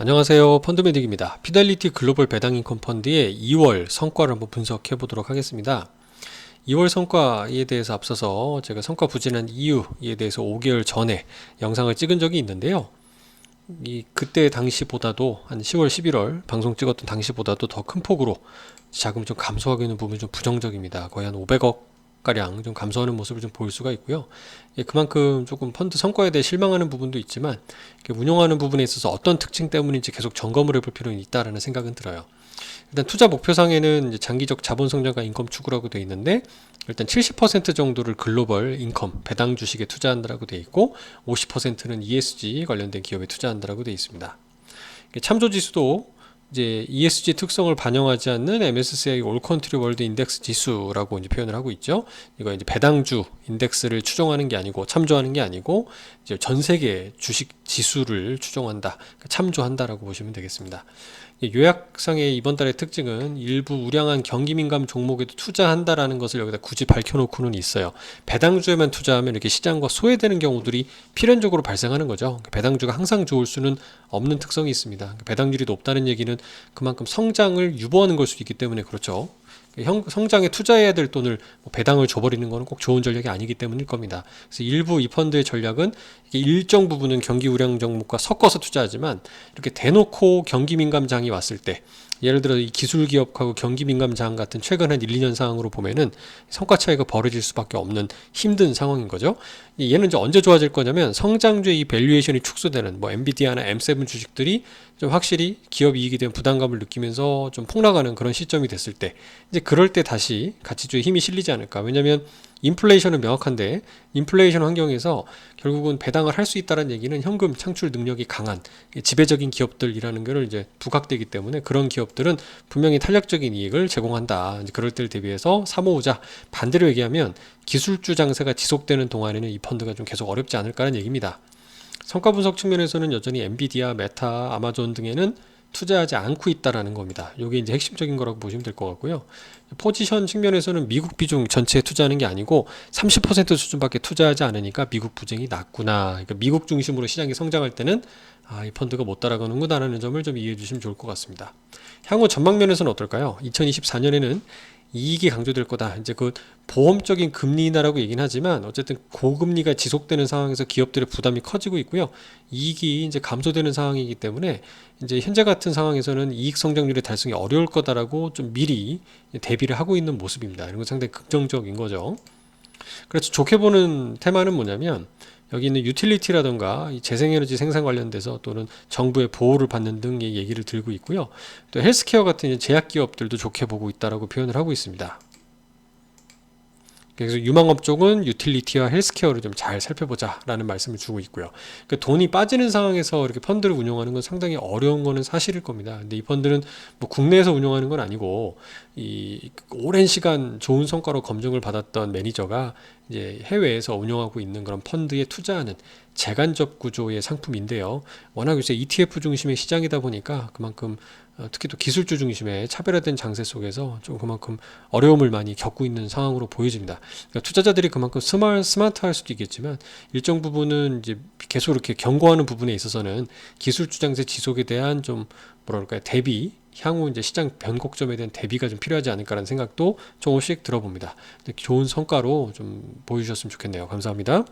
안녕하세요. 펀드메딕입니다. 피델리티 글로벌 배당인컴 펀드의 2월 성과를 한번 분석해 보도록 하겠습니다. 2월 성과에 대해서 앞서서 제가 성과 부진한 이유에 대해서 5개월 전에 영상을 찍은 적이 있는데요. 그때 당시보다도 한 10월, 11월 방송 찍었던 당시보다도 더 큰 폭으로 자금 좀 감소하고 있는 부분이 좀 부정적입니다. 거의 한 500억 가량 좀 감소하는 모습을 좀 볼 수가 있고요. 그만큼 조금 펀드 성과에 대해 실망하는 부분도 있지만 운용하는 부분에 있어서 어떤 특징 때문인지 계속 점검을 해볼 필요는 있다라는 생각은 들어요. 일단 투자 목표상에는 이제 장기적 자본 성장과 인컴 추구라고 되어 있는데, 일단 70% 정도를 글로벌 인컴 배당 주식에 투자한다라고 되어 있고 50%는 ESG 관련된 기업에 투자한다라고 되어 있습니다. 참조 지수도 이제 ESG 특성을 반영하지 않는 MSCI 올 컨트리 월드 인덱스 지수라고 이제 표현을 하고 있죠. 이거 이제 배당주 인덱스를 추종하는 게 아니고 참조하는 게 아니고 이제 전 세계 주식 지수를 추종한다, 참조한다라고 보시면 되겠습니다. 요약상의 이번 달의 특징은 일부 우량한 경기 민감 종목에도 투자한다라는 것을 여기다 굳이 밝혀놓고는 있어요. 배당주에만 투자하면 이렇게 시장과 소외되는 경우들이 필연적으로 발생하는 거죠. 배당주가 항상 좋을 수는 없는 특성이 있습니다. 배당률이 높다는 얘기는 그만큼 성장을 유보하는 걸 수도 있기 때문에 그렇죠. 성장에 투자해야 될 돈을 배당을 줘버리는 것은 꼭 좋은 전략이 아니기 때문일 겁니다. 그래서 일부 이 펀드의 전략은 일정 부분은 경기 우량 종목과 섞어서 투자하지만 이렇게 대놓고 경기 민감장이 왔을 때, 예를 들어 이 기술 기업하고 경기 민감장 같은 최근 한 1, 2년 상황으로 보면은 성과 차이가 벌어질 수밖에 없는 힘든 상황인 거죠. 얘는 이제 언제 좋아질 거냐면 성장주의 이 밸류에이션이 축소되는 엔비디아나 M7 주식들이 좀 확실히 기업 이익에 대한 부담감을 느끼면서 좀 폭락하는 그런 시점이 됐을 때, 이제 그럴 때 다시 가치주에 힘이 실리지 않을까. 왜냐면 인플레이션은 명확한데 인플레이션 환경에서 결국은 배당을 할 수 있다는 얘기는 현금 창출 능력이 강한 지배적인 기업들이라는 것을 이제 부각되기 때문에 그런 기업들은 분명히 탄력적인 이익을 제공한다. 이제 그럴 때를 대비해서 사모으자. 반대로 얘기하면 기술주 장세가 지속되는 동안에는 이 펀드가 좀 계속 어렵지 않을까라는 얘기입니다. 성과 분석 측면에서는 여전히 엔비디아, 메타, 아마존 등에는 투자하지 않고 있다라는 겁니다. 이게 이제 핵심적인 거라고 보시면 될 것 같고요. 포지션 측면에서는 미국 비중 전체에 투자하는 게 아니고 30% 수준밖에 투자하지 않으니까 미국 부정이 낮구나. 그러니까 미국 중심으로 시장이 성장할 때는 이 펀드가 못 따라가는구나라는 점을 좀 이해해 주시면 좋을 것 같습니다. 향후 전망 면에서는 어떨까요? 2024년에는 이익이 강조될 거다. 이제 그 보험적인 금리 인하라고 얘기는 하지만 어쨌든 고금리가 지속되는 상황에서 기업들의 부담이 커지고 있고요. 이익이 이제 감소되는 상황이기 때문에 이제 현재 같은 상황에서는 이익 성장률의 달성이 어려울 거다라고 좀 미리 대비를 하고 있는 모습입니다. 이런 건 상당히 긍정적인 거죠. 그래서 좋게 보는 테마는 뭐냐면, 여기 있는 유틸리티라던가 재생에너지 생산 관련돼서 또는 정부의 보호를 받는 등의 얘기를 들고 있고요. 또 헬스케어 같은 제약기업들도 좋게 보고 있다라고 표현을 하고 있습니다. 그래서 유망업 쪽은 유틸리티와 헬스케어를 좀 잘 살펴보자 라는 말씀을 주고 있고요. 그러니까 돈이 빠지는 상황에서 이렇게 펀드를 운용하는 건 상당히 어려운 거는 사실일 겁니다. 근데 이 펀드는 국내에서 운용하는 건 아니고 이 오랜 시간 좋은 성과로 검증을 받았던 매니저가 이제 해외에서 운용하고 있는 그런 펀드에 투자하는 재간접 구조의 상품인데요. 워낙 요새 ETF 중심의 시장이다 보니까 그만큼 특히 또 기술주 중심의 차별화된 장세 속에서 좀 그만큼 어려움을 많이 겪고 있는 상황으로 보여집니다. 그러니까 투자자들이 그만큼 스마트할 수도 있겠지만 일정 부분은 이제 계속 이렇게 경고하는 부분에 있어서는 기술주 장세 지속에 대한 좀 뭐랄까요, 대비, 향후 이제 시장 변곡점에 대한 대비가 좀 필요하지 않을까라는 생각도 조금씩 들어봅니다. 좋은 성과로 좀 보여주셨으면 좋겠네요. 감사합니다.